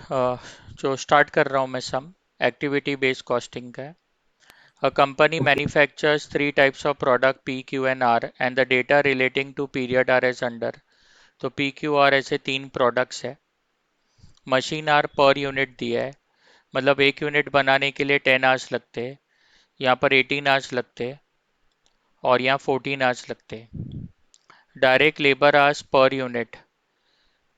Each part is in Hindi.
अ, जो स्टार्ट कर रहा हूँ मैं सम एक्टिविटी बेस्ड कॉस्टिंग का है। A company okay. manufactures three types of product P, Q and R and the data relating to period are as under। तो P, Q, R ऐसे तीन प्रोडक्ट्स है। मशीन आर पर यूनिट दिया है, मतलब एक यूनिट बनाने के लिए 10 आवर्स लगते हैं, यहाँ पर 18 आवर्स लगते हैं और यहाँ 14 आवर्स लगते हैं। Direct labour hours per unit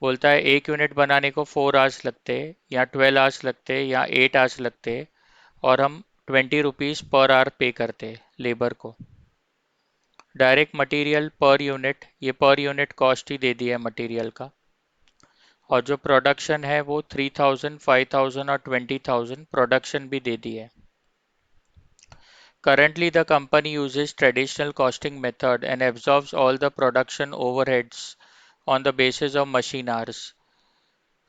बोलता है एक यूनिट बनाने को 4 आवर्स लगते हैं या 12 आवर्स लगते हैं या 8 आवर्स लगते हैं, और हम 20 रुपीज़ पर आवर पे करते हैं लेबर को। डायरेक्ट मटेरियल पर यूनिट, ये पर यूनिट कॉस्ट ही दे दिया है मटेरियल का। और जो प्रोडक्शन है वो 3000, 5000 और 20,000 प्रोडक्शन भी दे दी है। Currently the company uses traditional costing method and absorbs all the production overheads on the basis of machine hours।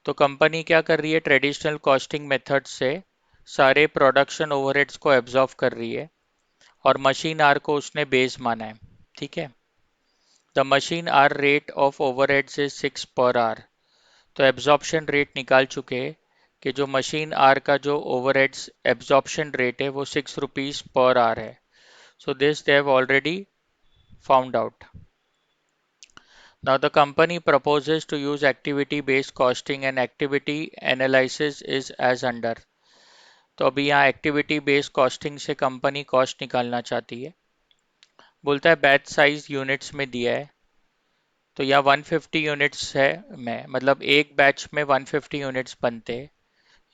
तो कंपनी क्या कर रही है, ट्रेडिशनल कॉस्टिंग मेथड से सारे प्रोडक्शन ओवरहेड्स को एब्जॉर्ब कर रही है और मशीन आर को उसने बेस माना है। ठीक है। The machine hour rate of overheads is 6 per our. तो एब्जॉर्प्शन रेट निकाल चुके हैं कि जो मशीन आर का जो ओवरहेड्स एब्जॉर्प्शन रेट है वो 6 रुपीज पर आवर है। So this they have already found out. Now the company proposes to use activity based costing and activity analysis is as under। तो अभी यहाँ एक्टिविटी बेस्ड कॉस्टिंग से कंपनी कॉस्ट निकालना चाहती है। बोलता है बैच साइज यूनिट्स में दिया है, तो यहाँ 150 यूनिट्स है में, मतलब एक बैच में 150 यूनिट्स बनते हैं,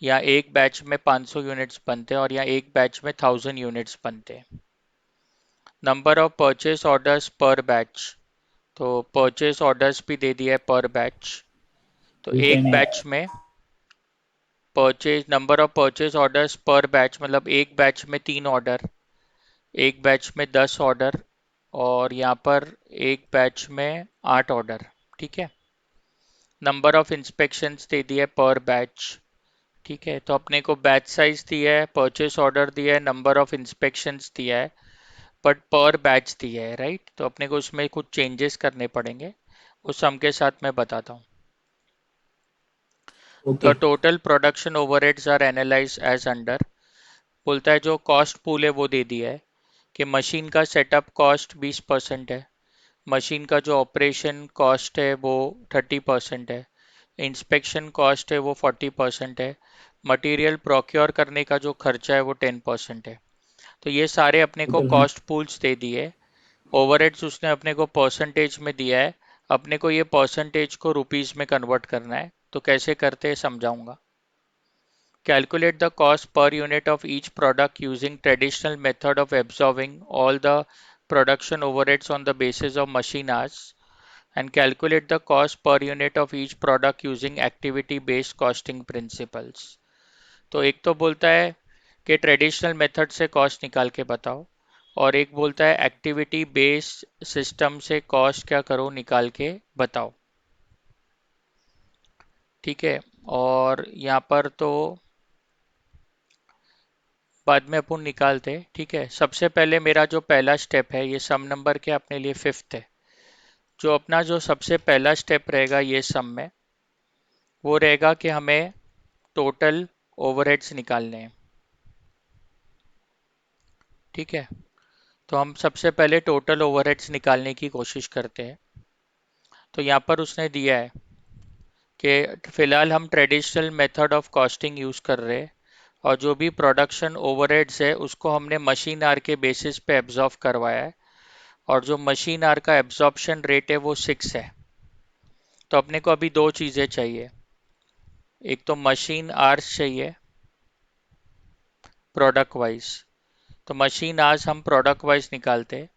या एक बैच में 500 यूनिट्स बनते हैं, और या एक बैच में 1000 यूनिट्स बनते हैं। नंबर ऑफ परचेस ऑर्डर्स पर बैच, तो परचेस ऑर्डर्स भी दे दिया है पर बैच। तो ठीक है एक नहीं। बैच में purchase, number of purchase orders पर बैच, मतलब एक बैच में 3 ऑर्डर, एक बैच में 10 ऑर्डर, और यहाँ पर एक बैच में 8 ऑर्डर। ठीक है। नंबर ऑफ इंस्पेक्शंस दे दिया है पर बैच। ठीक है, तो अपने को बैच साइज दिया है, परचेस ऑर्डर दिया है, नंबर ऑफ इंस्पेक्शंस दिया है, बट पर बैच दिया है, राइट। तो अपने को उसमें कुछ चेंजेस करने पड़ेंगे, उस सम के साथ मैं बताता हूँ। Okay. The total production overheads are analyse as under. बोलता है जो कॉस्ट पूल है वो दे दिया है कि मशीन का सेटअप कॉस्ट 20% है, मशीन का जो ऑपरेशन कॉस्ट है वो 30% है, इंस्पेक्शन कॉस्ट है वो 40% है, मटेरियल प्रोक्योर करने का जो खर्चा है वो 10% है। तो ये सारे अपने को टोटल हम। कॉस्ट पूल्स दे दिए। ओवरहेड्स उसने अपने को परसेंटेज में दिया है, अपने को ये परसेंटेज को रुपीस में कन्वर्ट करना है, तो कैसे करते हैं समझाऊंगा। Calculate the cost per unit of each product using traditional method of absorbing all the production overheads on the basis of machine hours, and calculate the cost per unit of each product using activity based costing principles। तो एक तो बोलता है कि ट्रेडिशनल मेथड से कॉस्ट निकाल के बताओ, और एक बोलता है एक्टिविटी बेस्ड सिस्टम से कॉस्ट क्या करो निकाल के बताओ। ठीक है। और यहाँ पर तो बाद में अपन निकालते हैं। ठीक है, सबसे पहले मेरा जो पहला स्टेप है ये सम नंबर के अपने लिए फिफ्थ है। जो अपना जो सबसे पहला स्टेप रहेगा ये सम में, वो रहेगा कि हमें टोटल ओवरहेड्स निकालने हैं। ठीक है, तो हम सबसे पहले टोटल ओवरहेड्स निकालने की कोशिश करते हैं। तो यहाँ पर उसने दिया है कि फिलहाल हम traditional method of costing use कर रहे हैं, और जो भी प्रोडक्शन ओवरहेड्स है उसको हमने मशीन आर के बेसिस पे एब्जॉर्व करवाया है, और जो मशीन आर का एब्जॉर्प्शन रेट है वो 6 है। तो अपने को अभी दो चीज़ें चाहिए, एक तो मशीन आवर्स चाहिए प्रोडक्ट वाइज। तो मशीन आवर्स हम प्रोडक्ट वाइज निकालते हैं।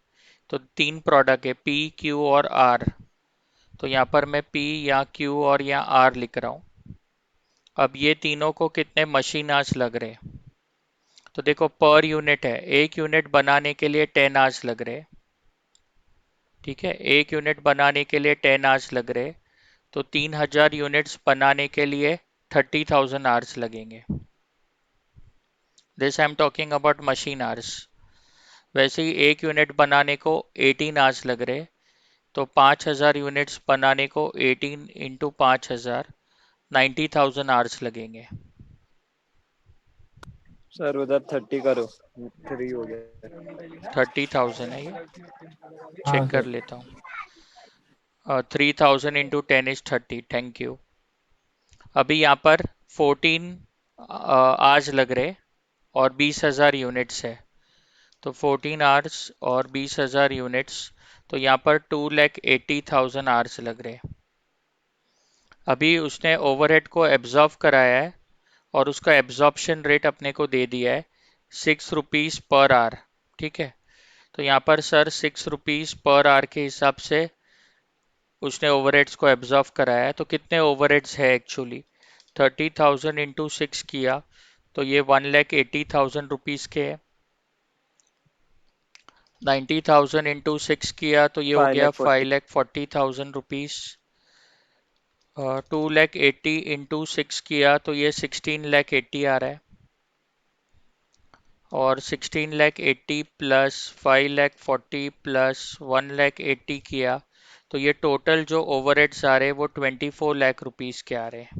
तो तीन प्रोडक्ट है पी, क्यू और आर। तो यहाँ पर मैं पी या क्यू और यहाँ आर लिख रहा हूँ। अब ये तीनों को कितने मशीन आवर्स लग रहे हैं, तो देखो पर यूनिट है, एक यूनिट बनाने के लिए 10 आवर्स लग रहे हैं। ठीक है, एक यूनिट बनाने के लिए 10 आवर्स लग रहे हैं, तो 3000 यूनिट्स बनाने के लिए 30,000 आवर्स लगेंगे। This I am talking about machine hours. वैसे ही एक यूनिट बनाने को 18 आवर्स लग रहे, तो 5000 यूनिट्स बनाने को 18 इंटू 5000, 90,000 आवर्स लगेंगे। सर उधर 30 करो, 3 हो गया। 30,000 है ये, चेक हाँ कर सर। लेता हूँ। 3,000 इंटू 10 is 30। Thank you. अभी यहाँ पर 14 आवर्स लग रहे और 20,000 यूनिट्स है। तो 14 आवर्स और 20,000 यूनिट्स, तो यहाँ पर 2,80,000 आवर्स लग रहे। अभी उसने ओवरहेड को एब्जॉर्व कराया है और उसका एब्जॉर्प्शन रेट अपने को दे दिया है 6 रुपीज़ पर आवर। ठीक है, तो यहाँ पर सर 6 रुपीज़ पर आवर के हिसाब से उसने ओवरहेड्स को एब्जॉर्व कराया है। तो कितने ओवरहेड्स है एक्चुअली, 30,000 इंटू 6 किया तो ये 1,80,000 रुपीज़ के है। 90,000 इंटू 6 किया तो ये हो 5 गया लाख 40। 5,40,000 रुपीज़। 2,80,000 इंटू 6 किया तो ये 16,80,000 आ रहा है। और 16,80,000 प्लस 5,40,000 प्लस 1,80,000 किया तो ये टोटल जो ओवरहेड्स आ रहे हैं वो 24 लाख रुपीज़ के आ रहे हैं।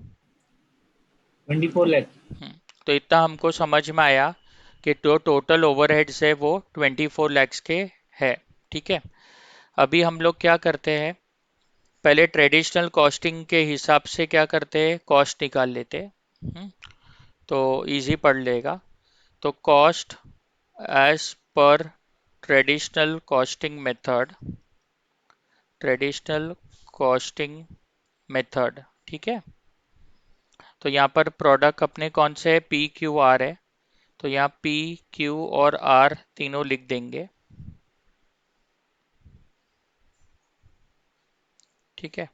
24 लाख। हम्म, तो इतना हमको समझ में आया कि जो टोटल ओवरहेड्स है वो 24 lakhs के है। ठीक है, अभी हम लोग क्या करते हैं, पहले ट्रेडिशनल कॉस्टिंग के हिसाब से क्या करते हैं, कॉस्ट निकाल लेते हैं। तो इजी पड़ लेगा। तो cost as per traditional costing method, traditional costing method. ठीक है, तो यहाँ पर प्रोडक्ट अपने कौन से है, पी क्यू आर है। तो यहाँ पी क्यू और आर तीनों लिख देंगे। ठीक है,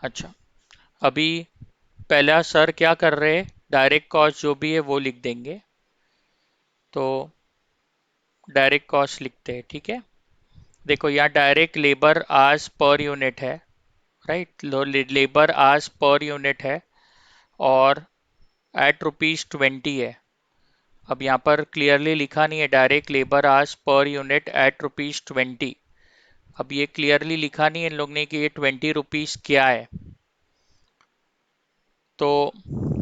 अच्छा, अभी पहला सर क्या कर रहे हैं, डायरेक्ट कॉस्ट जो भी है वो लिख देंगे। तो डायरेक्ट कॉस्ट लिखते हैं। ठीक है, देखो यहाँ direct labour hours per unit है, right, labour hours per unit है और एट ₹20 है। अब यहाँ पर क्लियरली लिखा नहीं है direct labour hours per unit at ₹20। अब ये क्लियरली लिखा नहीं है इन लोग ने कि ये ₹20 क्या है। तो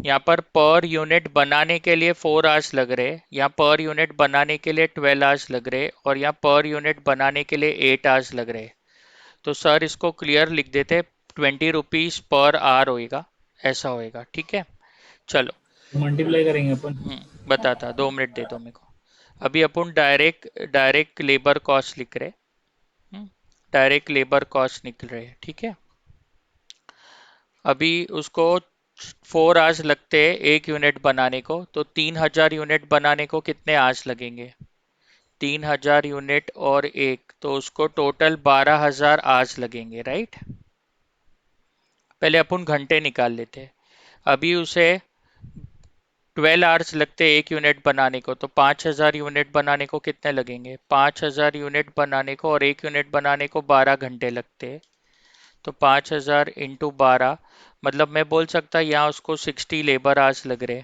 यहाँ पर यूनिट बनाने के लिए 4 आवर्स लग रहे, यहाँ पर यूनिट बनाने के लिए 12 आवर्स लग रहे और यहाँ पर यूनिट बनाने के लिए 8 आवर्स लग रहे। तो सर इसको क्लियर लिख देते, ₹20 पर आवर होएगा, ऐसा होएगा। ठीक है, चलो। मल्टीप्लाई करेंगे अपन। बताता, 2 मिनट दे दो मेरे को। अभी अपन डायरेक्ट डायरेक्ट लेबर कॉस्ट लिख रहे, डायरेक्ट लेबर कॉस्ट निकल रहे हैं। ठीक है, अभी उसको 4 आवर्स लगते हैं एक यूनिट बनाने को, तो 3,000 यूनिट बनाने को कितने आवर्स लगेंगे, 3,000 यूनिट और एक, तो उसको टोटल 12,000 आवर्स लगेंगे, राइट। पहले अपन घंटे निकाल लेते हैं। अभी उसे 12 आवर्स लगते हैं एक यूनिट बनाने को, तो 5,000 यूनिट बनाने को कितने लगेंगे, 5,000 यूनिट बनाने को और एक यूनिट बनाने को 12 घंटे लगते हैं। तो 5,000 इंटू 12, मतलब मैं बोल सकता यहाँ उसको 60 लेबर आवर्स लग रहे।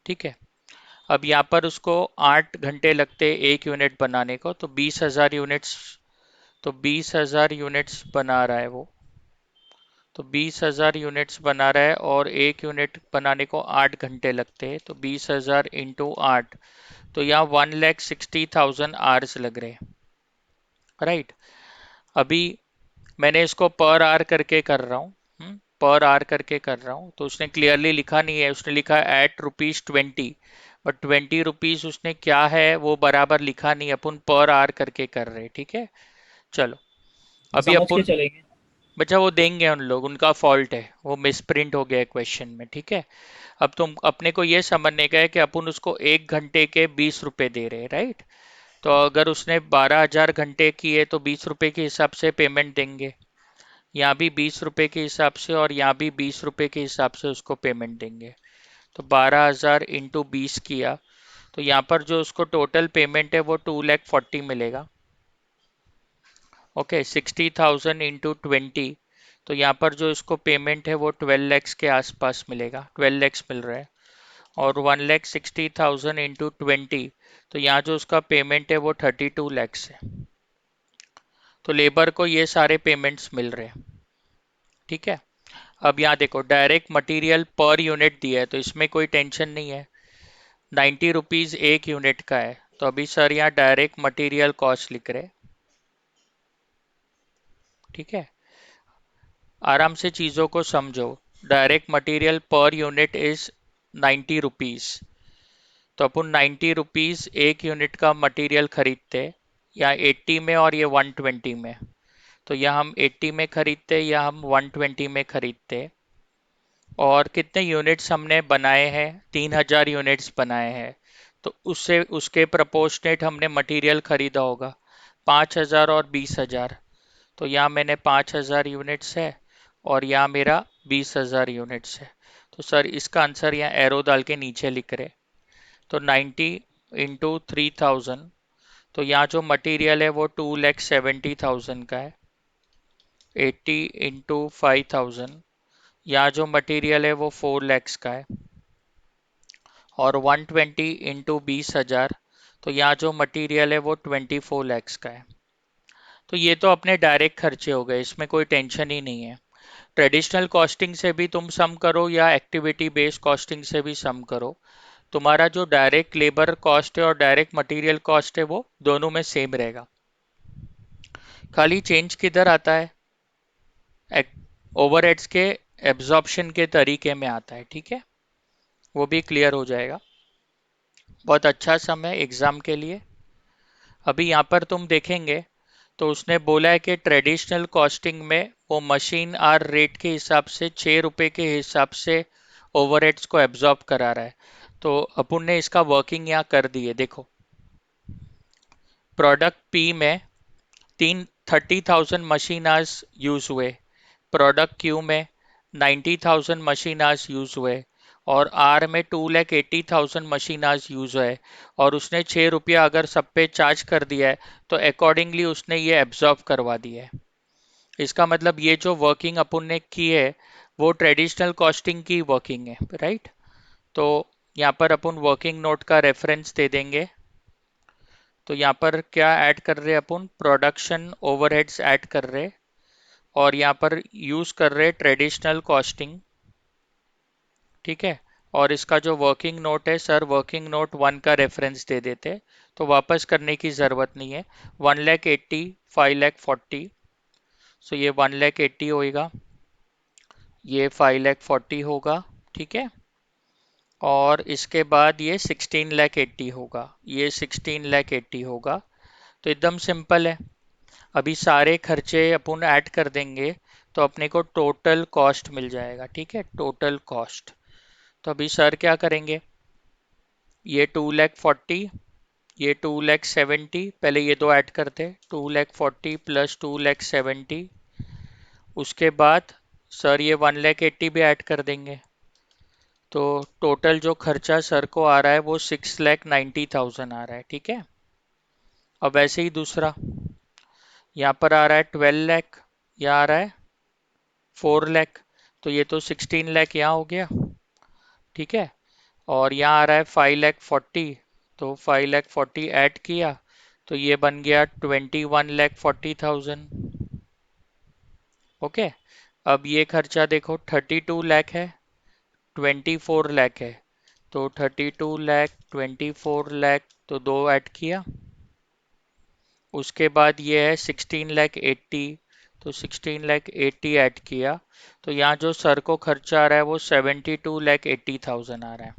ठीक है, अब यहाँ पर उसको 8 घंटे लगते एक यूनिट बनाने को, तो 20,000 यूनिट्स, तो 20,000 यूनिट्स बना रहा है वो। तो 20,000 यूनिट्स बना रहा है और एक यूनिट बनाने को 8 घंटे लगते हैं, तो 20,000 इंटू 8, तो यहाँ 1,60,000 आवर्स लग रहे हैं, राइट। अभी मैंने इसको पर आवर करके कर रहा हूँ, पर आवर करके कर रहा हूँ, तो उसने क्लियरली लिखा नहीं है, उसने लिखा है एट ₹20। बट ₹20 उसने क्या है वो बराबर लिखा नहीं, अपन पर आवर करके कर रहे हैं। ठीक है, चलो। अभी समझ के अपन, चलेंगे। बच्चा वो देंगे उन लोग, उनका फॉल्ट है, वो मिसप्रिंट हो गया है क्वेश्चन में। ठीक है, अब तुम अपने को ये समझने का है कि अपन उसको एक घंटे के ₹20 दे रहे हैं, राइट। तो अगर उसने 12,000 घंटे किए तो ₹20 के हिसाब से पेमेंट देंगे, यहाँ भी ₹20 के हिसाब से और यहाँ भी ₹20 के हिसाब से उसको पेमेंट देंगे। तो 12,000 इंटू 20 किया तो यहाँ पर जो उसको टोटल पेमेंट है वो 2,40,000 मिलेगा। ओके, 60,000 इंटू 20, तो यहाँ पर जो इसको पेमेंट है वो 12 लैक्स के आसपास मिलेगा, 12 लैक्स मिल रहा है। और 1,60,000 इंटू 20, तो यहाँ जो उसका पेमेंट है वो 32 लैक्स है। तो लेबर को ये सारे पेमेंट्स मिल रहे हैं। ठीक है, अब यहाँ देखो डायरेक्ट मटेरियल पर यूनिट दिया है तो इसमें कोई टेंशन नहीं है, 90 रुपीज एक यूनिट का है। तो अभी सर यहाँ डायरेक्ट मटेरियल कॉस्ट लिख रहे, ठीक है। आराम से चीज़ों को समझो। Direct material per unit is 90 rupees. तो अपन 90 रुपीज एक यूनिट का मटेरियल खरीदते, या 80 में और ये 120 में। तो या हम 80 में खरीदते या हम 120 में खरीदते। और कितने यूनिट्स हमने बनाए हैं, 3000 यूनिट्स बनाए हैं। तो उससे उसके प्रपोर्शनेट हमने मटेरियल खरीदा होगा 5000 और 20000। तो यहाँ मैंने 5000 यूनिट्स है और यहाँ मेरा 20000 यूनिट्स है। तो सर इसका आंसर यहाँ एरो डाल के नीचे लिख रहे। तो 90 इंटू 3000, तो यहाँ जो मटेरियल है वो 2,70,000 का है। 80 इंटू 5000, यहाँ जो मटेरियल है वो 4 lakhs का है। और 120 इंटू 20,000, तो यहाँ जो मटेरियल है वो 24 lakhs का है। तो ये तो अपने डायरेक्ट खर्चे हो गए, इसमें कोई टेंशन ही नहीं है। ट्रेडिशनल कॉस्टिंग से भी तुम सम करो या एक्टिविटी बेस्ड कॉस्टिंग से भी सम करो, तुम्हारा जो डायरेक्ट लेबर कॉस्ट है और डायरेक्ट मटेरियल कॉस्ट है वो दोनों में सेम रहेगा। खाली चेंज किधर आता है, ओवरहेड्स के एब्जॉर्प्शन के तरीके में आता है, ठीक है। वो भी क्लियर हो जाएगा। बहुत अच्छा सम है एग्जाम के लिए। अभी यहाँ पर तुम देखेंगे तो उसने बोला है कि ट्रेडिशनल कॉस्टिंग में वो मशीन आर रेट के हिसाब से 6 रुपए के हिसाब से ओवरहेड्स को एब्जॉर्ब करा रहा है। तो अपन ने इसका वर्किंग यहाँ कर दी है, देखो। प्रोडक्ट पी में 30,000 मशीन आवर्स यूज हुए, प्रोडक्ट क्यू में 90,000 मशीन आवर्स यूज हुए, और आर में 2,80,000 मशीन आवर्स यूज है। और उसने 6 रुपया अगर सब पे चार्ज कर दिया है तो अकॉर्डिंगली उसने ये एब्जॉर्ब करवा दिया है। इसका मतलब ये जो वर्किंग अपन ने की है वो ट्रेडिशनल कॉस्टिंग की वर्किंग है, राइट। तो यहाँ पर अपन वर्किंग नोट का रेफरेंस दे देंगे। तो यहाँ पर क्या ऐड कर रहे हैं अपन, प्रोडक्शन ओवरहेड्स ऐड कर रहे, और यहाँ पर यूज कर रहे ट्रेडिशनल कॉस्टिंग, ठीक है। और इसका जो वर्किंग नोट है सर, वर्किंग नोट 1 का रेफरेंस दे देते, तो वापस करने की ज़रूरत नहीं है। 1,80,000, 5,40,000, सो ये 1,80,000 होएगा, ये 5,40,000 होगा, ठीक है। और इसके बाद ये 16,80,000 होगा, ये 16,80,000 होगा। तो एकदम सिंपल है। अभी सारे खर्चे अपन ऐड कर देंगे तो अपने को टोटल कॉस्ट मिल जाएगा, ठीक है, टोटल कॉस्ट। तो अभी सर क्या करेंगे, ये 2,40,000, ये 2,70,000, पहले ये दो ऐड करते, 2,40,000 प्लस 2,70,000। उसके बाद सर ये 1,80,000 भी ऐड कर देंगे। तो टोटल जो खर्चा सर को आ रहा है वो 6,90,000 आ रहा है, ठीक है। अब वैसे ही दूसरा यहाँ पर आ रहा है 12 लाख, यहाँ आ रहा है 4 लाख। तो ये तो 16 लाख यहाँ हो गया, ठीक है। और यहाँ आ रहा है 5,40,000, तो 5,40,000 ऐड किया तो ये बन गया 21,40,000। ओके। अब ये खर्चा देखो 32 लाख है, 24 लाख है। तो 32 लाख, 24 लाख, तो दो ऐड किया। उसके बाद ये है 16,80,000, तो 16,80,000 ऐड किया। तो यहाँ जो सर को खर्चा आ रहा है वो 72,80,000 आ रहा है।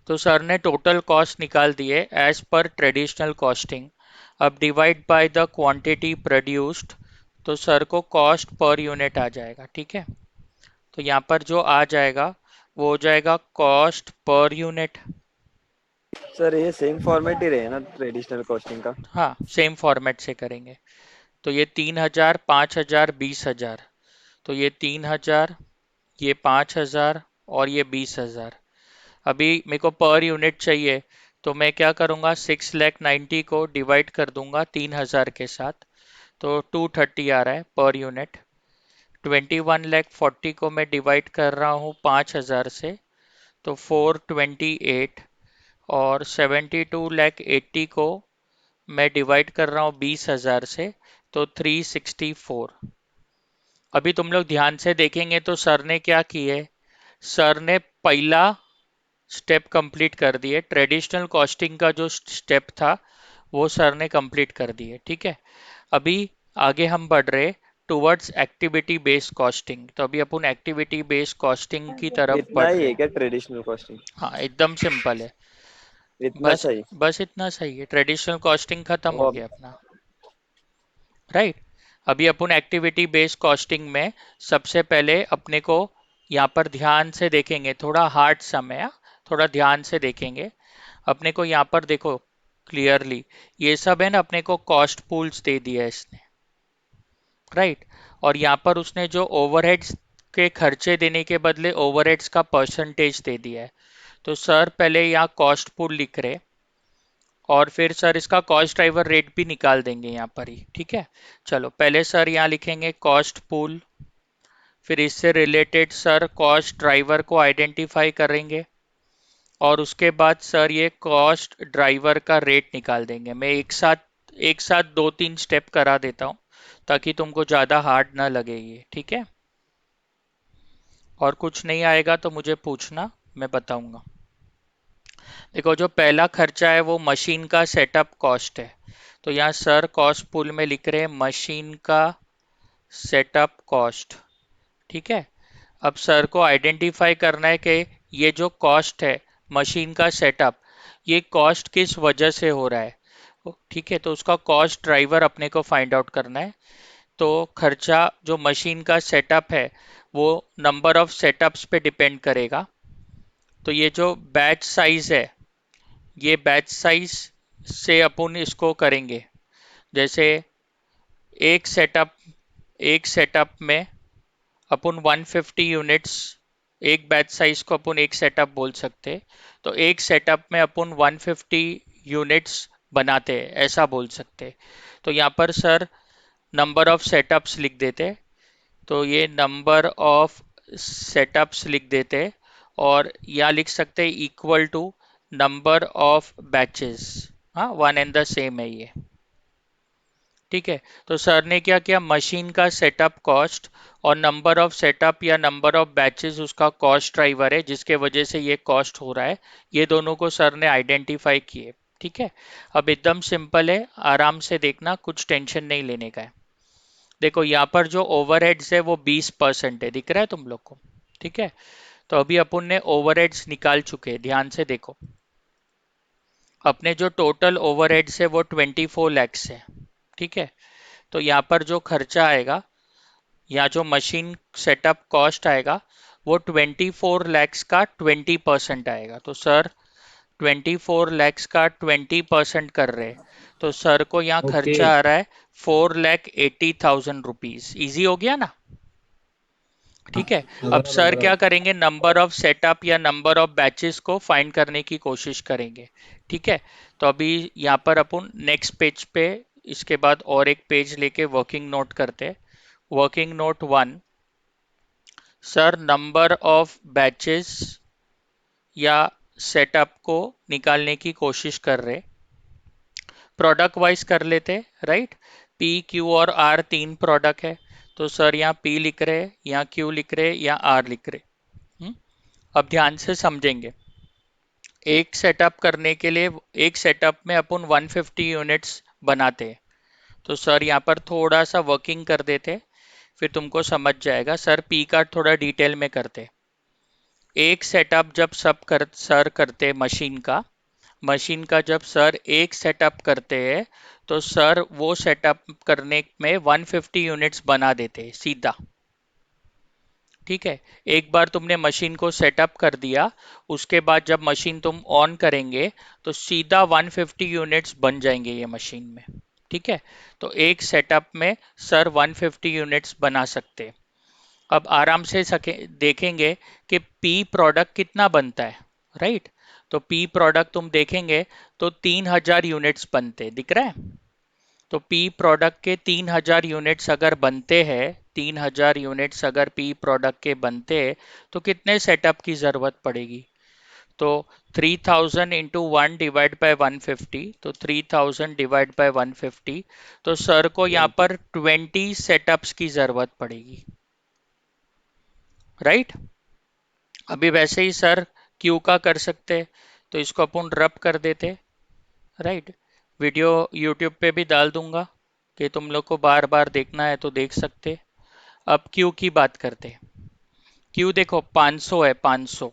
तो सर ने टोटल कॉस्ट निकाल दिए एज पर ट्रेडिशनल कॉस्टिंग। अब divide by the quantity produced, तो सर को कॉस्ट पर यूनिट आ जाएगा, ठीक है। तो यहाँ पर जो आ जाएगा वो हो जाएगा कॉस्ट पर यूनिट। सर ये सेम फॉर्मेट ही रहे ना ट्रेडिशनल कॉस्टिंग का? हाँ, सेम फॉर्मेट से करेंगे। तो ये 3,000, 5,000, 20,000, तो ये 3,000, ये 5,000 और ये 20,000। अभी मेरे को पर यूनिट चाहिए, तो मैं क्या करूँगा, 6,90,000 को डिवाइड कर दूंगा 3,000 के साथ, तो 230 आ रहा है पर यूनिट। 21,40,000 को मैं डिवाइड कर रहा हूँ 5,000 से, तो 428। और 72,80,000 को मैं डिवाइड कर रहा हूँ 20,000 से, तो 364। अभी तुम लोग ध्यान से देखेंगे तो सर ने क्या किए, सर ने पहला स्टेप कंप्लीट कर दिए, ट्रेडिशनल कॉस्टिंग का जो स्टेप था वो सर ने कंप्लीट कर दिए। ठीक है, अभी आगे हम बढ़ रहे टुवर्ड्स एक्टिविटी बेस्ड कॉस्टिंग। तो अभी अपन एक्टिविटी बेस्ड कॉस्टिंग की तरफ इतना बढ़ ही रहे है हैं। क्या ट्रेडिशनल कॉस्टिंग? हाँ, एकदम सिंपल है। इतना बस सही। बस इतना सही है, ट्रेडिशनल कॉस्टिंग खत्म हो वो गया अपना। राइट, अभी अपन एक्टिविटी बेस्ड कॉस्टिंग में सबसे पहले अपने को यहाँ पर ध्यान से देखेंगे, थोड़ा हार्ड समय है, थोड़ा ध्यान से देखेंगे। अपने को यहाँ पर देखो क्लियरली, ये सब है ना, अपने को कॉस्ट पूल्स दे दिया है इसने। राइट, और यहाँ पर उसने जो ओवरहेड्स के खर्चे देने के बदले ओवरहेड्स का परसेंटेज दे दिया है। तो सर पहले यहाँ कॉस्ट पूल लिख रहे, और फिर सर इसका कॉस्ट ड्राइवर रेट भी निकाल देंगे यहाँ पर ही। ठीक है, चलो पहले सर यहाँ लिखेंगे कॉस्ट पूल, फिर इससे रिलेटेड सर कॉस्ट ड्राइवर को आइडेंटिफाई करेंगे, और उसके बाद सर ये कॉस्ट ड्राइवर का रेट निकाल देंगे। मैं एक साथ दो तीन स्टेप करा देता हूँ ताकि तुमको ज़्यादा हार्ड ना लगे ये। ठीक है, और कुछ नहीं आएगा तो मुझे पूछना, मैं बताऊंगा। देखो, जो पहला खर्चा है वो मशीन का सेटअप कॉस्ट है। तो यहाँ सर कॉस्ट पूल में लिख रहे हैं मशीन का सेटअप कॉस्ट। ठीक है, अब सर को आइडेंटिफाई करना है कि ये जो कॉस्ट है मशीन का सेटअप, ये कॉस्ट किस वजह से हो रहा है। ठीक है, तो उसका कॉस्ट ड्राइवर अपने को फाइंड आउट करना है। तो खर्चा जो मशीन का सेटअप है वो नंबर ऑफ सेटअप्स पे डिपेंड करेगा। तो ये जो बैच साइज है, ये बैच साइज से अपन इसको करेंगे। जैसे एक सेटअप एक सेटअप में अपन 150 यूनिट्स, एक बैच साइज को अपन एक सेटअप बोल सकते हैं। तो एक सेटअप में अपन 150 यूनिट्स बनाते हैं, ऐसा बोल सकते हैं। तो यहाँ पर सर नंबर ऑफ सेटअप्स लिख देते, तो ये नंबर ऑफ सेटअप्स लिख देते, और या लिख सकते हैं equal to number of batches. हाँ, वन एंड द सेम है ये। ठीक है, तो सर ने क्या किया, मशीन का सेटअप कॉस्ट और नंबर ऑफ सेटअप या नंबर ऑफ बैचेस उसका कॉस्ट ड्राइवर है जिसके वजह से ये कॉस्ट हो रहा है, ये दोनों को सर ने आइडेंटिफाई किए। ठीक है, अब एकदम सिंपल है, आराम से देखना, कुछ टेंशन नहीं लेने का है। देखो यहाँ पर जो ओवरहेड्स है वो 20% है, दिख रहा है तुम लोग को। ठीक है, तो अभी अपन ने ओवरहेड्स निकाल चुके हैं, ध्यान से देखो। अपने जो टोटल ओवरहेड्स है वो 24 लैक्स है। ठीक है, तो यहाँ पर जो खर्चा आएगा या जो मशीन सेटअप कॉस्ट आएगा वो 24 लैक्स का 20% आएगा। तो सर 24 लैक्स का 20% कर रहे हैं, तो सर को यहाँ ओके। खर्चा आ रहा है 4,80,000 रुपीज। इजी हो गया ना। हाँ, ठीक है, अब बराबर सर क्या बराबर। करेंगे, नंबर ऑफ सेटअप या नंबर ऑफ बैचेस को फाइंड करने की कोशिश करेंगे। ठीक है, तो अभी यहाँ पर अपन नेक्स्ट पेज पे इसके बाद और एक पेज लेके वर्किंग नोट करते हैं। Working note 1, sir number of batches या सेटअप को निकालने की कोशिश कर रहे, प्रोडक्ट वाइज कर लेते। राइट, पी क्यू और आर तीन प्रोडक्ट है, तो सर यहाँ पी लिख रहे, यहाँ क्यू लिख रहे, यहाँ आर लिख रहे। अब ध्यान से समझेंगे, एक सेटअप करने के लिए एक सेटअप में अपन 150 यूनिट्स बनाते हैं। तो सर यहाँ पर थोड़ा सा वर्किंग कर देते, फिर तुमको समझ जाएगा। सर पी का थोड़ा डिटेल में करते। एक सेटअप जब सर करते मशीन का जब सर एक सेटअप करते हैं तो सर वो सेटअप करने में 150 यूनिट्स बना देते सीधा। ठीक है, एक बार तुमने मशीन को सेटअप कर दिया, उसके बाद जब मशीन तुम ऑन करेंगे तो सीधा 150 यूनिट्स बन जाएंगे ये मशीन में। ठीक है, तो एक सेटअप में सर 150 यूनिट्स बना सकते। अब आराम से देखेंगे कि पी प्रोडक्ट कितना बनता है। राइट, तो पी प्रोडक्ट तुम देखेंगे तो 3,000 यूनिट्स बनते, दिख रहा है। तो पी प्रोडक्ट के 3,000 यूनिट्स अगर बनते हैं, 3,000 यूनिट्स अगर पी प्रोडक्ट के बनते हैं तो कितने सेटअप की ज़रूरत पड़ेगी। तो 3,000 इंटू 1 डिवाइड बाय 150, तो 3,000 डिवाइड बाय 150, तो सर को यहाँ पर 20 सेटअप्स की ज़रूरत पड़ेगी। राइट। अभी वैसे ही सर क्यू का कर सकते, तो इसको अपन रब कर देते। राइट। वीडियो यूट्यूब पे भी डाल दूंगा कि तुम लोग को बार बार देखना है तो देख सकते। अब क्यू की बात करते। क्यू देखो 500 है, 500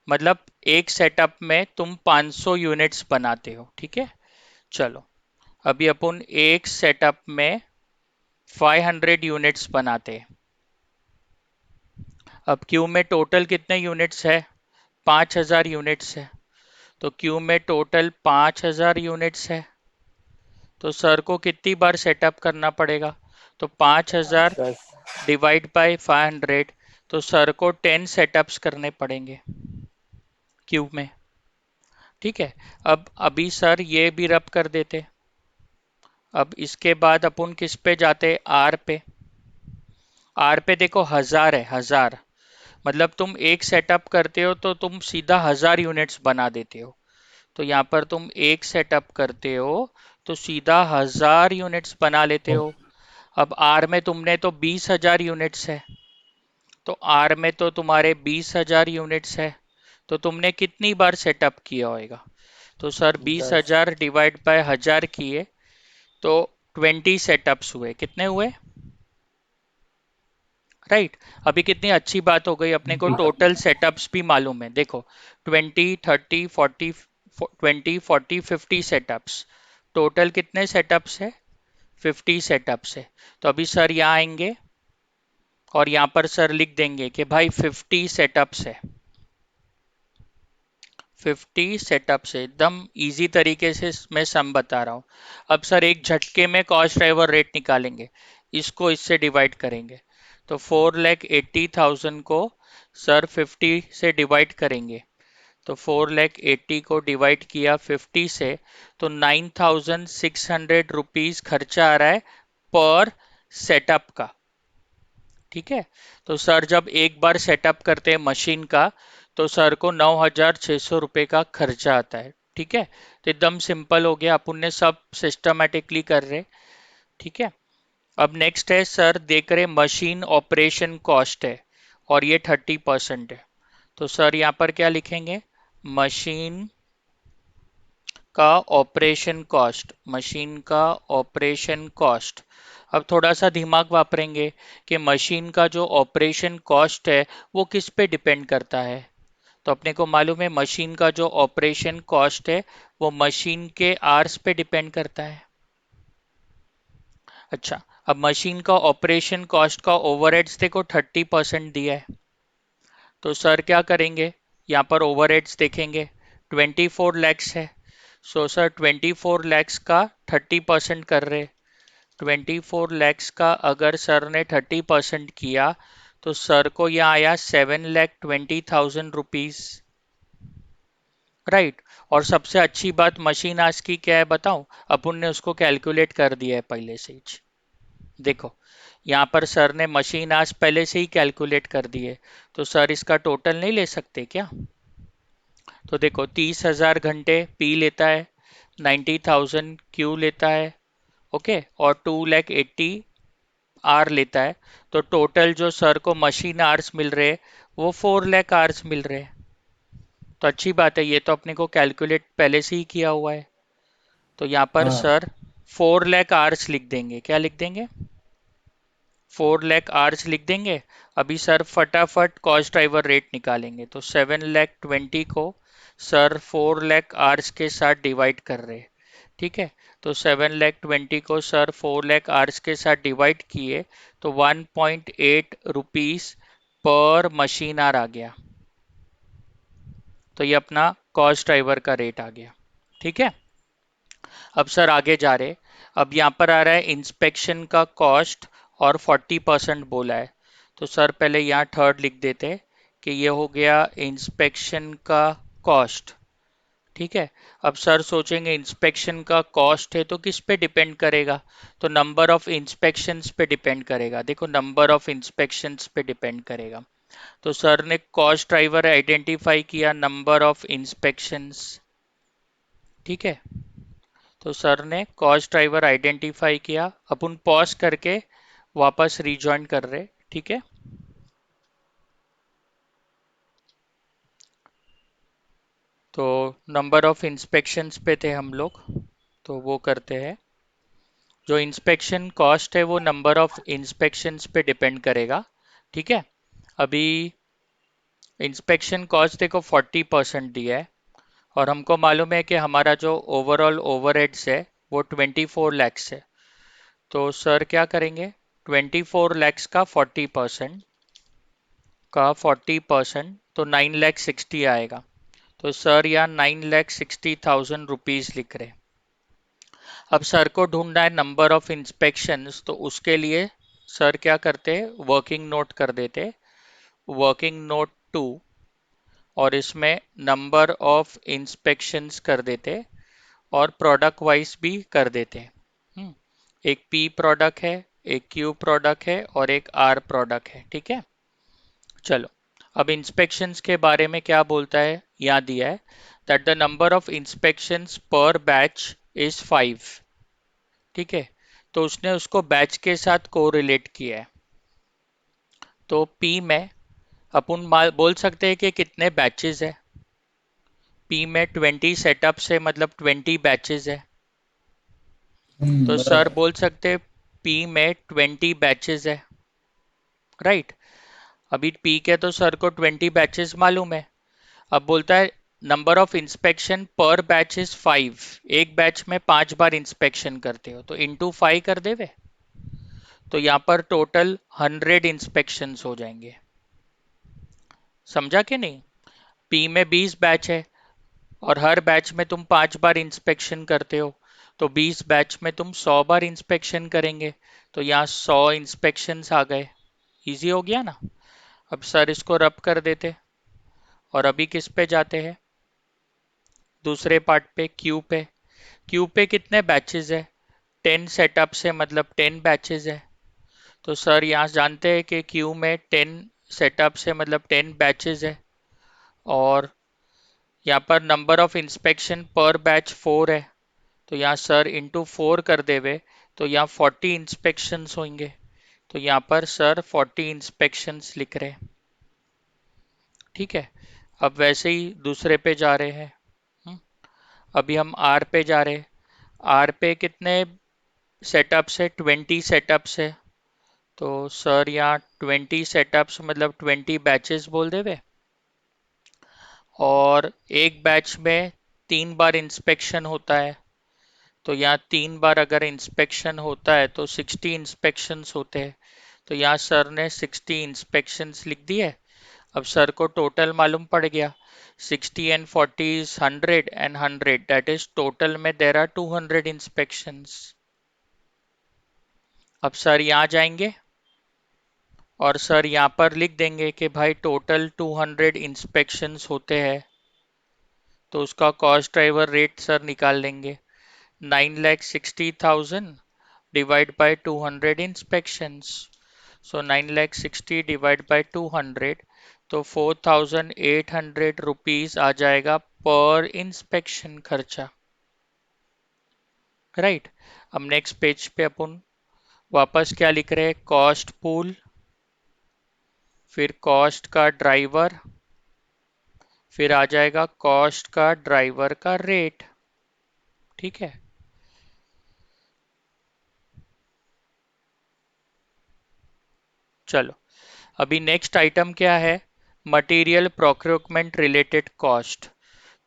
मतलब एक सेटअप में तुम 500 यूनिट्स बनाते हो, ठीक है। चलो अभी अपन एक सेटअप में 500 यूनिट्स बनाते हैं। अब क्यू में टोटल कितने यूनिट्स है? 5000 यूनिट्स है। तो क्यू में टोटल 5000 यूनिट्स है, तो सर को कितनी बार सेटअप करना पड़ेगा? तो 5000 सर डिवाइड बाय 500, तो सर को 10 सेटअप्स करने पड़ेंगे क्यू में, ठीक है। अब अभी सर ये भी रब कर देते। अब इसके बाद अपन किस पे जाते? आर पे। आर पे देखो 1000 है, 1000 मतलब तुम एक सेटअप करते हो तो तुम सीधा 1000 यूनिट्स बना देते हो। तो यहाँ पर तुम एक सेटअप करते हो तो सीधा 1000 यूनिट्स बना लेते हो। अब आर में तुमने तो 20,000 यूनिट्स है, तो आर में तो तुम्हारे 20,000 यूनिट्स है, तो तुमने कितनी बार सेटअप किया होगा? तो सर 10। 20,000 डिवाइड बाय 1000 किए तो 20 सेटअप्स हुए। कितने हुए? राइट। अभी कितनी अच्छी बात हो गई, अपने को टोटल सेटअप्स भी मालूम है। देखो 20, 30, 40, 20, 40, 50 सेटअप्स, टोटल कितने सेटअप्स है? 50 सेटअप्स है। तो अभी सर यहाँ आएंगे और यहाँ पर सर लिख देंगे कि भाई 50 सेटअप्स है। 50 सेटअप से एकदम इजी तरीके से मैं सम बता रहा हूँ। अब सर एक झटके में कॉस्ट ड्राइवर रेट निकालेंगे, इसको इससे डिवाइड करेंगे। तो 4,80,000 को सर 50 से डिवाइड करेंगे, तो 4,80,000 को डिवाइड किया 50 से, तो 9,600 रुपीज खर्चा आ रहा है पर सेटअप का, ठीक है। तो सर जब एक बार सेटअप करते हैं मशीन का, तो सर को 9,600 रुपये का खर्चा आता है, ठीक है। तो एकदम सिंपल हो गया, अपन ने सब सिस्टमेटिकली कर रहे, ठीक है। अब नेक्स्ट है सर, देख रहे मशीन ऑपरेशन कॉस्ट है और ये 30% है। तो सर यहाँ पर क्या लिखेंगे? मशीन का ऑपरेशन कॉस्ट, मशीन का ऑपरेशन कॉस्ट। अब थोड़ा सा दिमाग वापरेंगे कि मशीन का जो ऑपरेशन कॉस्ट है वो किस पे डिपेंड करता है। तो अपने को मालूम है मशीन का जो ऑपरेशन कॉस्ट है वो मशीन के आवर्स पे डिपेंड करता है। अच्छा, अब मशीन का ऑपरेशन कॉस्ट का ओवरहेड्स देखो 30% दिया है, तो सर क्या करेंगे? यहाँ पर ओवरहेड्स देखेंगे 24 लैक्स है। सो सर 24 लैक्स का 30% कर रहे। 24 लैक्स का अगर सर ने 30% किया तो सर को यहाँ आया 7,20,000 रुपीज, राइट। और सबसे अच्छी बात मशीन आज की क्या है बताऊं? अपन ने उसको कैलकुलेट कर दिया है पहले से ही। देखो यहाँ पर सर ने मशीन आज पहले से ही कैलकुलेट कर दी है, तो सर इसका टोटल नहीं ले सकते क्या? तो देखो 30,000 घंटे पी लेता है, 90,000 क्यू लेता है, ओके, और 2,80,000 आर लेता है। तो टोटल जो सर को मशीन आवर्स मिल रहे हैं वो 4 लाख आवर्स मिल रहे हैं। तो अच्छी बात है, ये तो अपने को कैलकुलेट पहले से ही किया हुआ है। तो यहाँ पर हाँ। सर 4 लाख आवर्स लिख देंगे। क्या लिख देंगे? 4 लाख आवर्स लिख देंगे। अभी सर फटाफट कॉस्ट ड्राइवर रेट निकालेंगे, तो 7,20,000 को सर 4 लाख आवर्स के साथ डिवाइड कर रहे हैं, ठीक है। तो 7,20,000 को सर 4 लाख आवर्स के साथ डिवाइड किए तो 1.8 रुपीज पर मशीन आर आ गया। तो ये अपना कॉस्ट ड्राइवर का रेट आ गया, ठीक है। अब सर आगे जा रहे। अब यहाँ पर आ रहा है इंस्पेक्शन का कॉस्ट और 40% बोला है, तो सर पहले यहाँ थर्ड लिख देते कि ये हो गया इंस्पेक्शन का कॉस्ट, ठीक है। अब सर सोचेंगे इंस्पेक्शन का कॉस्ट है तो किस पे डिपेंड करेगा? तो नंबर ऑफ इंस्पेक्शंस पे डिपेंड करेगा। देखो नंबर ऑफ इंस्पेक्शंस पे डिपेंड करेगा। तो सर ने कॉस्ट ड्राइवर आइडेंटिफाई किया नंबर ऑफ इंस्पेक्शंस, ठीक है। तो सर ने कॉस्ट ड्राइवर आइडेंटिफाई किया, अपन पॉज करके वापस रिजॉइन कर रहे, ठीक है। तो नंबर ऑफ इंस्पेक्शंस पे थे हम लोग, तो वो करते हैं। जो इंस्पेक्शन कॉस्ट है वो नंबर ऑफ इंस्पेक्शंस पे डिपेंड करेगा। ठीक है, अभी इंस्पेक्शन कॉस्ट देखो 40% दिया है, और हमको मालूम है कि हमारा जो ओवरऑल ओवरहेड्स है वो 24 लैक्स है। तो सर क्या करेंगे, 24 लैक्स का 40% तो 9 लाख 60 आएगा। तो सर यहाँ 9 लाख 60,000 रुपीज लिख रहे। अब सर को ढूंढना है नंबर ऑफ इंस्पेक्शंस, तो उसके लिए सर क्या करते, वर्किंग नोट कर देते, वर्किंग नोट 2, और इसमें नंबर ऑफ इंस्पेक्शंस कर देते और प्रोडक्ट वाइज भी कर देते। एक पी प्रोडक्ट है, एक क्यू प्रोडक्ट है और एक आर प्रोडक्ट है। ठीक है, चलो अब इंस्पेक्शंस के बारे में क्या बोलता है, यहाँ दिया है that the number of inspections पर बैच इज 5। ठीक है, तो उसने उसको बैच के साथ कोरिलेट किया है। तो पी में अपन बोल सकते हैं कि कितने बैचेस है। पी में 20 सेटअप्स है, मतलब 20 बैचेस है। तो सर बराबर। बोल सकते पी में 20 बैचेस है, राइट। अभी पी के तो सर को 20 बैचेस मालूम है। अब बोलता है नंबर ऑफ इंस्पेक्शन पर बैच इज 5। एक बैच में 5 बार इंस्पेक्शन करते हो तो इंटू 5 कर देवे, तो यहाँ पर टोटल 100 इंस्पेक्शंस हो जाएंगे। समझा कि नहीं। पी में 20 बैच है और हर बैच में तुम 5 बार इंस्पेक्शन करते हो, तो 20 बैच में तुम 100 बार इंस्पेक्शन करेंगे, तो यहाँ 100 इंस्पेक्शंस आ गए। इजी हो गया ना। अब सर इसको रब कर देते, और अभी किस पे जाते हैं, दूसरे पार्ट पे, क्यू पे। क्यू पे कितने बैचेस है, 10 सेटअप्स है, मतलब 10 बैचेस है। तो सर यहाँ जानते हैं कि क्यू में 10 सेटअप्स है, मतलब 10 बैचेस है। और यहाँ पर नंबर ऑफ इंस्पेक्शन पर बैच 4 है, तो यहाँ सर इंटू 4 कर देवे, तो यहाँ 40 इंस्पेक्शंस होंगे। तो यहाँ पर सर 40 इंस्पेक्शंस लिख रहे। ठीक है, अब वैसे ही दूसरे पे जा रहे हैं। हम्म, अभी हम आर पे जा रहे हैं। आर पे कितने सेटअप्स है, 20 सेटअप्स है। तो सर यहाँ 20 सेटअप्स मतलब 20 बैचेस बोल देवे, और एक बैच में 3 बार इंस्पेक्शन होता है। तो यहाँ 3 बार अगर इंस्पेक्शन होता है तो 60 इंस्पेक्शंस होते हैं। तो यहाँ सर ने 60 इंस्पेक्शंस लिख दिए। अब सर को टोटल मालूम पड़ गया, 60 and 40 is 100 and 100, that is total में देर आर 200 इंस्पेक्शंस। अब सर यहाँ जाएंगे और सर यहाँ पर लिख देंगे कि भाई टोटल 200 इंस्पेक्शंस होते हैं, तो उसका कॉस्ट ड्राइवर रेट सर निकाल लेंगे। 9,60,000 divide by 200 inspections. So 9,60,000 divide by 200, तो 4,800 रुपीज आ जाएगा पर इंस्पेक्शन खर्चा, राइट। अब नेक्स्ट पेज पे अपन वापस क्या लिख रहे हैं, कॉस्ट पूल, फिर कॉस्ट का ड्राइवर, फिर आ जाएगा कॉस्ट का ड्राइवर का रेट। ठीक है, चलो अभी नेक्स्ट आइटम क्या है, मटेरियल प्रोक्योरमेंट रिलेटेड कॉस्ट।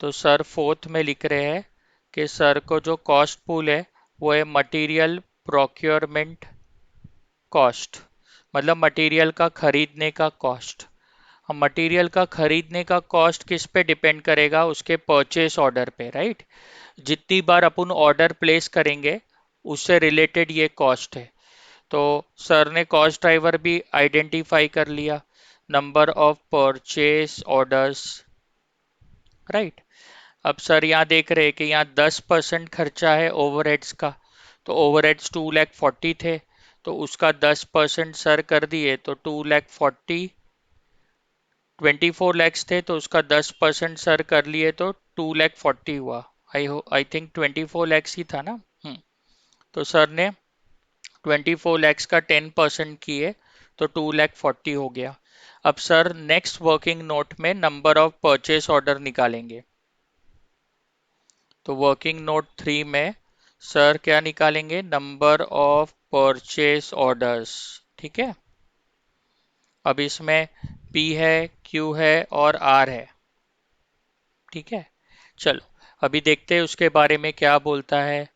तो सर फोर्थ में लिख रहे हैं कि सर को जो कॉस्ट पूल है वो है मटेरियल प्रोक्योरमेंट कॉस्ट, मतलब मटेरियल का खरीदने का कॉस्ट। हम मटेरियल का खरीदने का कॉस्ट किस पे डिपेंड करेगा, उसके परचेस ऑर्डर पे, राइट। जितनी बार अपन ऑर्डर प्लेस करेंगे उससे रिलेटेड ये कॉस्ट है। तो सर ने कॉस्ट ड्राइवर भी आइडेंटिफाई कर लिया, number of purchase orders, right. अब सर यहाँ देख रहे हैं कि यहाँ 10% खर्चा है ओवरहेड्स का, तो ओवरहेड्स 2,40,000 थे, तो उसका 10% सर कर दिए, तो 2,40,000, 24 लैक्स थे तो उसका 10% सर कर लिए, तो 2,40,000 हुआ। आई थिंक 24 लैक्स ही था ना। तो सर ने 24 लैक्स का 10% किए, तो 2,40,000 हो गया। अब सर नेक्स्ट वर्किंग नोट में नंबर ऑफ परचेस ऑर्डर निकालेंगे। तो वर्किंग नोट 3 में सर क्या निकालेंगे, नंबर ऑफ परचेस ऑर्डर्स। ठीक है, अब इसमें P है, Q है और R है। ठीक है, चलो अभी देखते हैं उसके बारे में क्या बोलता है।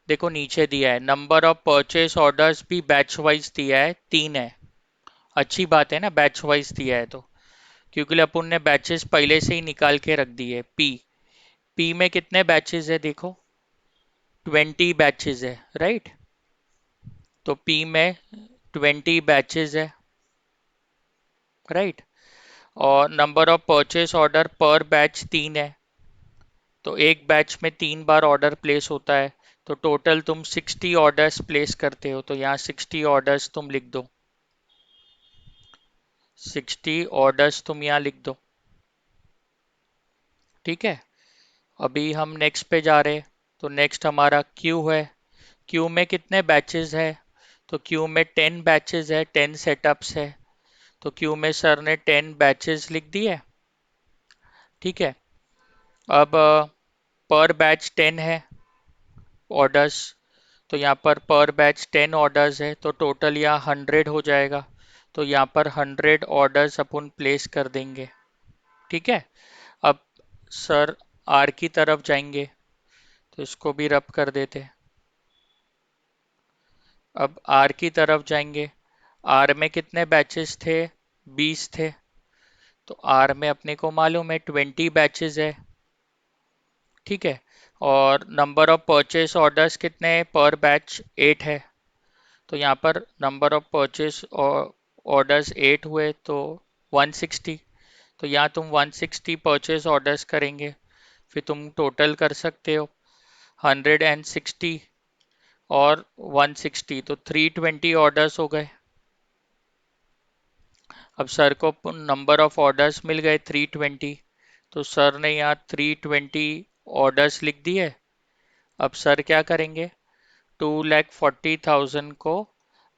देखो नीचे दिया है नंबर ऑफ परचेस ऑर्डर्स भी बैच वाइज दिया है, 3 है। अच्छी बात है ना, बैच वाइज दिया है तो, क्योंकि अपन ने बैचेस पहले से ही निकाल के रख दिए। पी में कितने बैचेस है देखो, 20 बैचेस है, राइट। तो पी में 20 बैचेस है, राइट। और नंबर ऑफ परचेस ऑर्डर पर बैच 3 है, तो एक बैच में 3 बार ऑर्डर प्लेस होता है। तो टोटल तुम 60 ऑर्डर्स प्लेस करते हो, तो यहाँ 60 ऑर्डर्स तुम लिख दो, 60 ऑर्डर्स तुम यहाँ लिख दो। ठीक है, अभी हम नेक्स्ट पे जा रहे हैं। तो नेक्स्ट हमारा क्यू है। क्यू में कितने बैचेस है, तो क्यू में 10 बैचेस है, 10 सेटअप्स है। तो क्यू में सर ने 10 बैचेस लिख दिए। ठीक है, अब पर बैच 10 है ऑर्डर्स, तो यहाँ पर बैच 10 ऑर्डर्स है, तो टोटल यहाँ 100 हो जाएगा। तो यहाँ पर 100 ऑर्डर्स अपन प्लेस कर देंगे। ठीक है, अब सर आर की तरफ जाएंगे, तो इसको भी रब कर देते। अब आर की तरफ जाएंगे, आर में कितने बैचेस थे, 20 थे। तो आर में अपने को मालूम है 20 बैचेस है। ठीक है, और नंबर ऑफ परचेस ऑर्डर्स कितने हैं, पर बैच 8 है। तो यहाँ पर नंबर ऑफ परचेस ऑर्डर्स 8 हुए, तो 160। तो यहाँ तुम 160 परचेस ऑर्डर्स करेंगे, फिर तुम टोटल कर सकते हो 160 और 160, तो 320 ऑर्डर्स हो गए। अब सर को नंबर ऑफ ऑर्डर्स मिल गए 320, तो सर ने यहाँ 320 ऑर्डर्स लिख दिए। अब सर क्या करेंगे, 2,40,000 को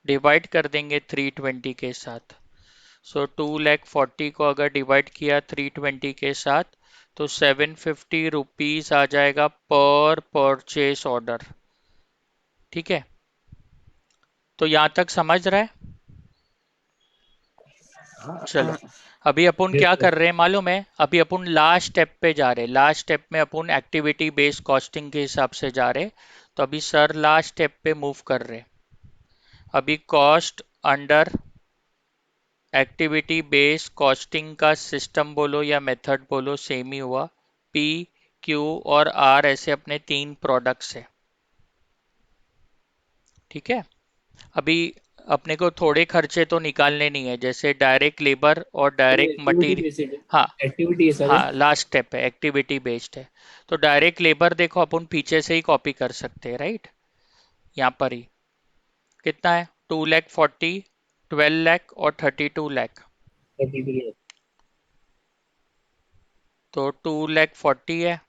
डिवाइड कर देंगे 320 के साथ। सो 2,40,000 को अगर डिवाइड किया 320 के साथ, तो 750 रुपीज आ जाएगा पर परचेस ऑर्डर। ठीक है, तो यहाँ तक समझ रहा है। चलो अभी अपन यस क्या सर। कर रहे हैं मालूम है, अभी अपन लास्ट स्टेप पे जा रहे हैं। लास्ट स्टेप में अपन एक्टिविटी बेस्ड कॉस्टिंग के हिसाब से जा रहे हैं। तो अभी सर लास्ट स्टेप पे मूव कर रहे हैं। अभी cost under activity based costing का सिस्टम बोलो या मेथड बोलो, सेम ही हुआ। पी, क्यू और आर ऐसे अपने 3 प्रोडक्ट्स है। ठीक है, अभी अपने को थोड़े खर्चे तो निकालने नहीं है, जैसे डायरेक्ट लेबर और सर ये डायरेक्ट एक्टिविटी मटीरियल। बेस्ड है। हाँ, एक्टिविटी है सर ये। हाँ लास्ट स्टेप है, एक्टिविटी बेस्ड है। तो डायरेक्ट लेबर देखो अपन पीछे से ही कॉपी कर सकते हैं, राइट। यहाँ पर ही कितना है, 2,40,000, 12 लाख और 32 लाख। 33 तो 2,40,000 है,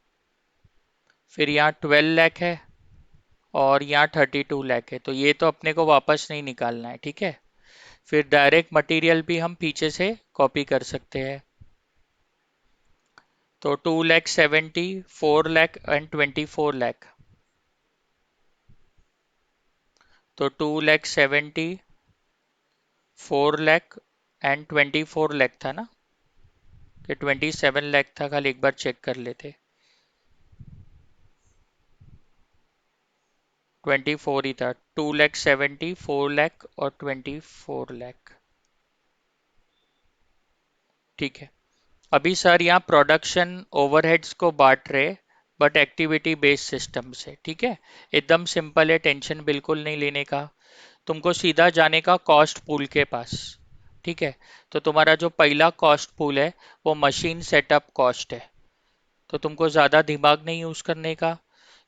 फिर यहाँ 12 लाख है और यहाँ 32 लाख है। तो ये तो अपने को वापस नहीं निकालना है। ठीक है, फिर डायरेक्ट मटेरियल भी हम पीछे से कॉपी कर सकते हैं। तो 2,70,000, 4 लाख एंड 24 लाख। तो 2,70,000, 4 लाख एंड 24 लाख था ना, कि 27 लाख था, खाली एक बार चेक कर लेते। 24 ही था, 2,70,000, 4 लाख और 24 लाख। ठीक है, अभी सर यहाँ प्रोडक्शन ओवरहेड्स को बांट रहे, बट एक्टिविटी बेस्ड सिस्टम से। ठीक है, एकदम सिंपल है, टेंशन बिल्कुल नहीं लेने का। तुमको सीधा जाने का कॉस्ट पूल के पास। ठीक है, तो तुम्हारा जो पहला कॉस्ट पूल है वो मशीन सेटअप कॉस्ट है। तो तुमको ज़्यादा दिमाग नहीं यूज़ करने का,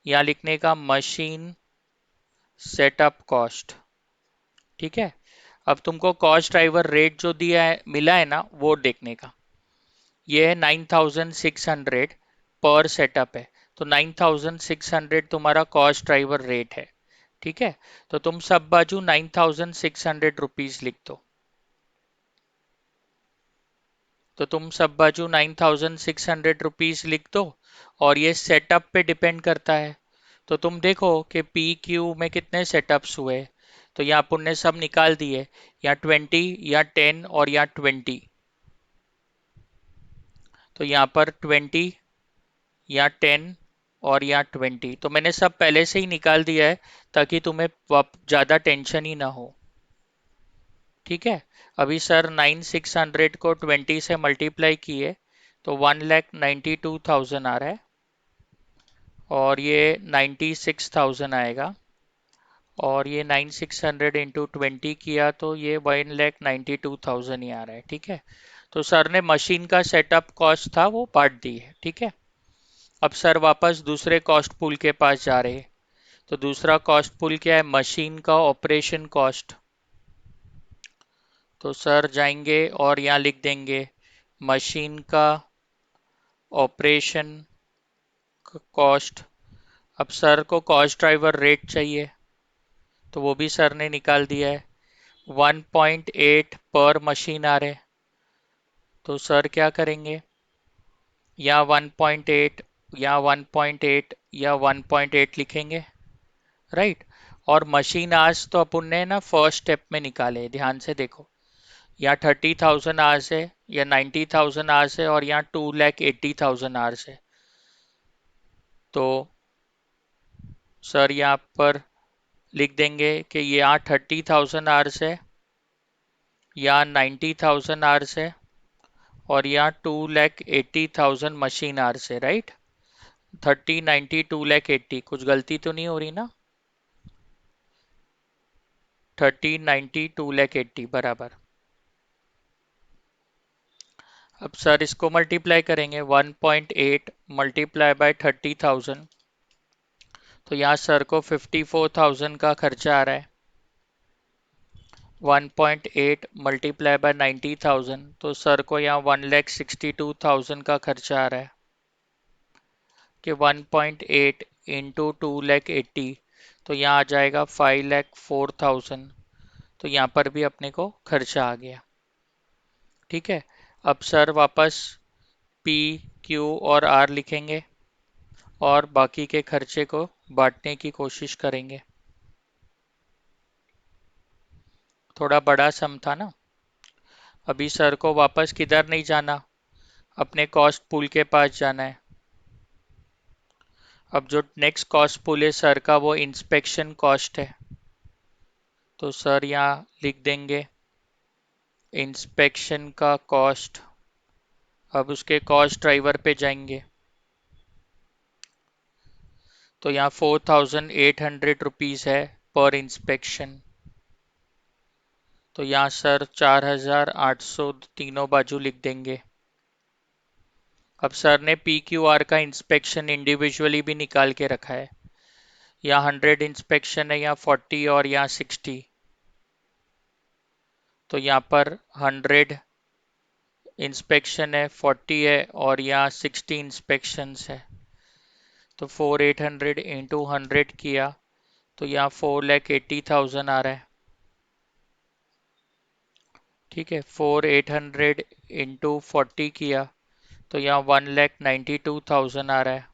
यहाँ लिखने का मशीन सेटअप कॉस्ट। ठीक है, अब तुमको कॉस्ट ड्राइवर रेट जो दिया है, मिला है ना, वो देखने का। ये है 9,600 पर सेटअप है, तो 9,600 तुम्हारा कॉस्ट ड्राइवर रेट है। ठीक है, तो तुम सब बाजू 9,600 रुपीज लिख दो। तो तुम सब बाजू 9,600 रुपीज लिख दो, और ये सेटअप पे डिपेंड करता है। तो तुम देखो कि पी क्यू में कितने सेटअप्स हुए। तो यहाँ अपन ने सब निकाल दिए, या 20 या 10 और या 20। तो यहाँ पर 20 या 10 और या 20, तो मैंने सब पहले से ही निकाल दिया है, ताकि तुम्हें ज़्यादा टेंशन ही ना हो। ठीक है। अभी सर 9,600 को 20 से मल्टीप्लाई किए तो 1,92,000 आ रहा है, और ये 96,000 आएगा, और ये 9,600 इंटू 20 किया तो ये 1,92,000 ही आ रहा है। ठीक है। तो सर ने मशीन का सेटअप कॉस्ट था वो बांट दी है। ठीक है। अब सर वापस दूसरे कॉस्ट पूल के पास जा रहे हैं। तो दूसरा कॉस्ट पूल क्या है? मशीन का ऑपरेशन कॉस्ट। तो सर जाएंगे और यहाँ लिख देंगे मशीन का ऑपरेशन कॉस्ट। अब सर को कॉस्ट ड्राइवर रेट चाहिए, तो वो भी सर ने निकाल दिया है। 1.8 पर मशीन आ रहे, तो सर क्या करेंगे? या 1.8 या 1.8 या 1.8 लिखेंगे, राइट। और मशीन आवर्स तो अपन ने ना फर्स्ट स्टेप में निकाले, ध्यान से देखो। यहाँ 30,000 आवर्स है, या 90,000 आवर्स है, और यहाँ 2,80,000 आवर्स है। तो सर यहाँ पर लिख देंगे कि यहाँ 30,000 आवर्स है, यहाँ 90,000 आवर्स है, और यहाँ 2,80,000 मशीन आवर्स है, राइट। 30, 90, 2,80, कुछ गलती तो नहीं हो रही ना? 30, 90, 2,80 बराबर। अब सर इसको मल्टीप्लाई करेंगे, 1.8 मल्टीप्लाई बाय 30,000, तो यहाँ सर को 54,000 का खर्चा आ रहा है। 1.8 मल्टीप्लाई बाय 90,000, तो सर को यहाँ 1,62,000 का खर्चा आ रहा है। कि 1.8 इंटू 2,80, तो यहाँ आ जाएगा 5,04,000। तो यहाँ पर भी अपने को खर्चा आ गया। ठीक है। अब सर वापस पी क्यू और आर लिखेंगे, और बाकी के खर्चे को बांटने की कोशिश करेंगे। थोड़ा बड़ा सम था ना। अभी सर को वापस किधर नहीं जाना, अपने कॉस्ट पूल के पास जाना है। अब जो नेक्स्ट कॉस्ट पूल है सर का, वो इंस्पेक्शन कॉस्ट है। तो सर यहाँ लिख देंगे इंस्पेक्शन का कॉस्ट। अब उसके कॉस्ट ड्राइवर पे जाएंगे, तो यहाँ 4,800 रुपीज़ है पर इंस्पेक्शन। तो यहाँ सर 4,800 तीनों बाजू लिख देंगे। अब सर ने पी क्यू आर का इंस्पेक्शन इंडिविजुअली भी निकाल के रखा है। यहाँ 100 इंस्पेक्शन है, यहाँ 40 और यहाँ 60। तो यहाँ पर 100 इंस्पेक्शन है, 40 है, और यहाँ 60 इंस्पेक्शंस है। तो 4,800 इंटू 100 किया तो यहाँ 4,80,000 आ रहा है। ठीक है। 4,800 इंटू 40 किया तो यहाँ 1,92,000 आ रहा है,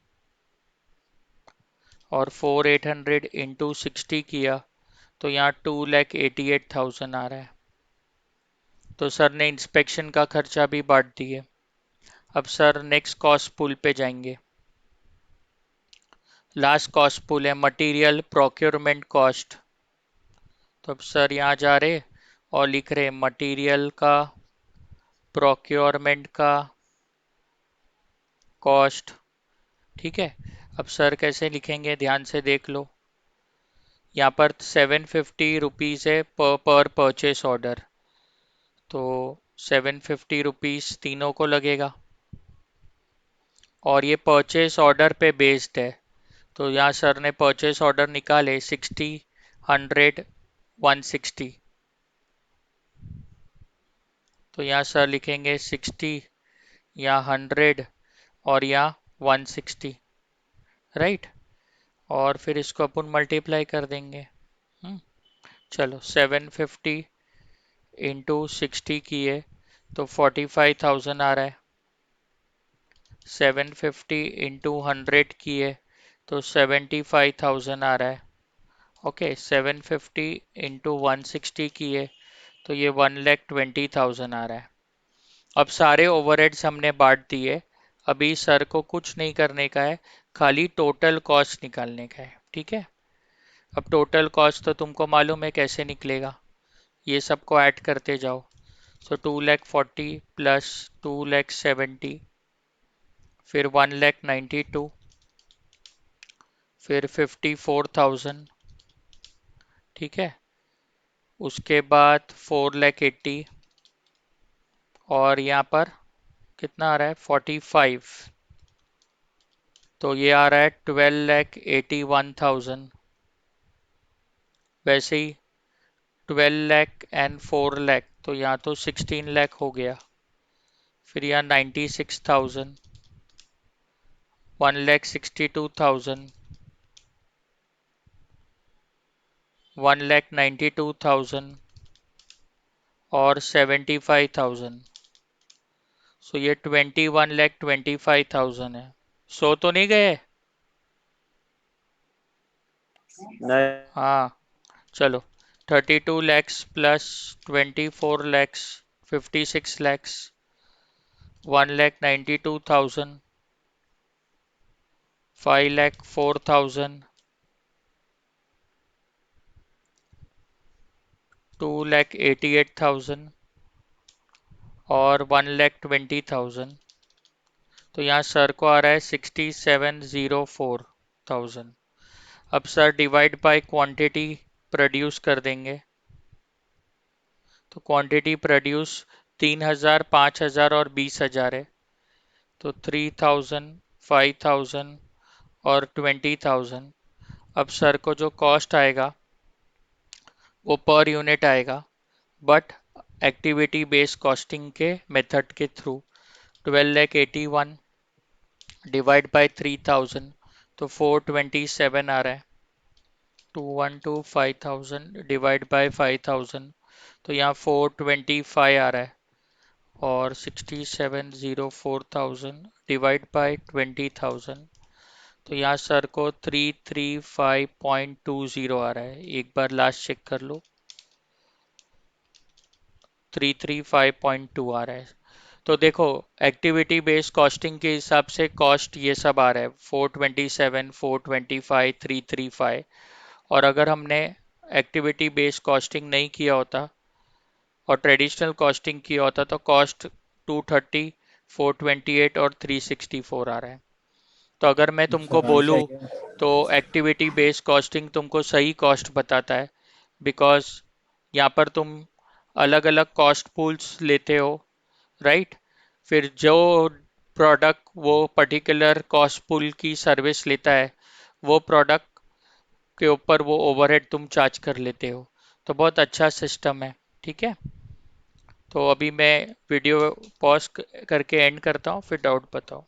और 4,800 इंटू 60 किया तो यहाँ 2,88,000 आ रहा है। तो सर ने इंस्पेक्शन का खर्चा भी बांट दिए। अब सर नेक्स्ट कॉस्ट पुल पे जाएंगे। लास्ट कॉस्ट पुल है मटेरियल प्रोक्योरमेंट कॉस्ट। तो अब सर यहाँ जा रहे और लिख रहे मटेरियल का प्रोक्योरमेंट का कॉस्ट। ठीक है। अब सर कैसे लिखेंगे, ध्यान से देख लो। यहाँ पर 750 रुपीज़ है पर परचेस ऑर्डर, तो 750 रुपीज़ तीनों को लगेगा, और ये परचेस ऑर्डर पे बेस्ड है। तो यहाँ सर ने परचेस ऑर्डर निकाले 60, 100, 160। तो यहाँ सर लिखेंगे 60 या 100 और या 160, राइट। और फिर इसको अपन मल्टीप्लाई कर देंगे। चलो 750 इंटू 60 किए तो 45,000 आ रहा है। 750 इंटू 100 किए तो 75,000 आ रहा है। ओके, 750 इंटू 160 किए तो ये 1,20,000 आ रहा है। अब सारे ओवरहेड्स हमने बांट दिए। अभी सर को कुछ नहीं करने का है, खाली टोटल कॉस्ट निकालने का है। ठीक है, अब टोटल कॉस्ट तो तुमको मालूम है कैसे निकलेगा, ये सबको ऐड करते जाओ। सो 2,40,000 प्लस 2,70,000, फिर 1,92,000, फिर 54,000। ठीक है, उसके बाद 4,80,000 और यहाँ पर कितना आ रहा है 45, तो ये आ रहा है 12,81,000। वैसे ही 12 लाख एंड 4 लाख, तो यहाँ तो 16 लाख हो गया। फिर यहाँ 96,000, 1,62,000, 1,92,000 और 75,000। सो ये 21,25,000 है। सो तो नहीं गए? नहीं। हाँ, चलो। 32 lakhs प्लस 24 lakhs, 56 lakhs, 1,92,000, 5,04,000, 2,88,000 और 1,20,000। तो यहाँ सर को आ रहा है 67,04,000। अब sir divide by quantity produce कर देंगे। तो क्वांटिटी प्रोड्यूस 3,000, 5,000 और 20,000 है। तो 3,000, 5,000 और 20,000। अब सर को जो कॉस्ट आएगा वो पर यूनिट आएगा, बट एक्टिविटी बेस्ड कॉस्टिंग के मेथड के थ्रू। 12,81,000 डिवाइड बाय 3,000 तो 427 आ रहा है। 2,125,000 डिवाइड बाय 5,000 तो यहाँ 425 आ रहा है। और 67,04,000 डिवाइड बाय 20,000 तो यहाँ सर को 335.20 आ रहा है। एक बार लास्ट चेक कर लो, 335.2 आ रहा है। तो देखो, एक्टिविटी बेस्ड कॉस्टिंग के हिसाब से कॉस्ट ये सब आ रहा है 427, 425, 335। और अगर हमने एक्टिविटी बेस्ड कॉस्टिंग नहीं किया होता और ट्रेडिशनल कॉस्टिंग किया होता तो कॉस्ट 230, 428 और 364 आ रहा है। तो अगर मैं तुमको सर ऐसा है बोलूँ क्या? तो एक्टिविटी बेस्ड कॉस्टिंग तुमको सही कॉस्ट बताता है, बिकॉज यहाँ पर तुम अलग अलग कॉस्ट पूल्स लेते हो, राइट। फिर जो प्रोडक्ट वो पर्टिकुलर कॉस्ट पूल की सर्विस लेता है, वो प्रोडक्ट के ऊपर वो ओवरहेड तुम चार्ज कर लेते हो। तो बहुत अच्छा सिस्टम है। ठीक है, तो अभी मैं वीडियो पॉज करके एंड करता हूँ, फिर डाउट बताओ।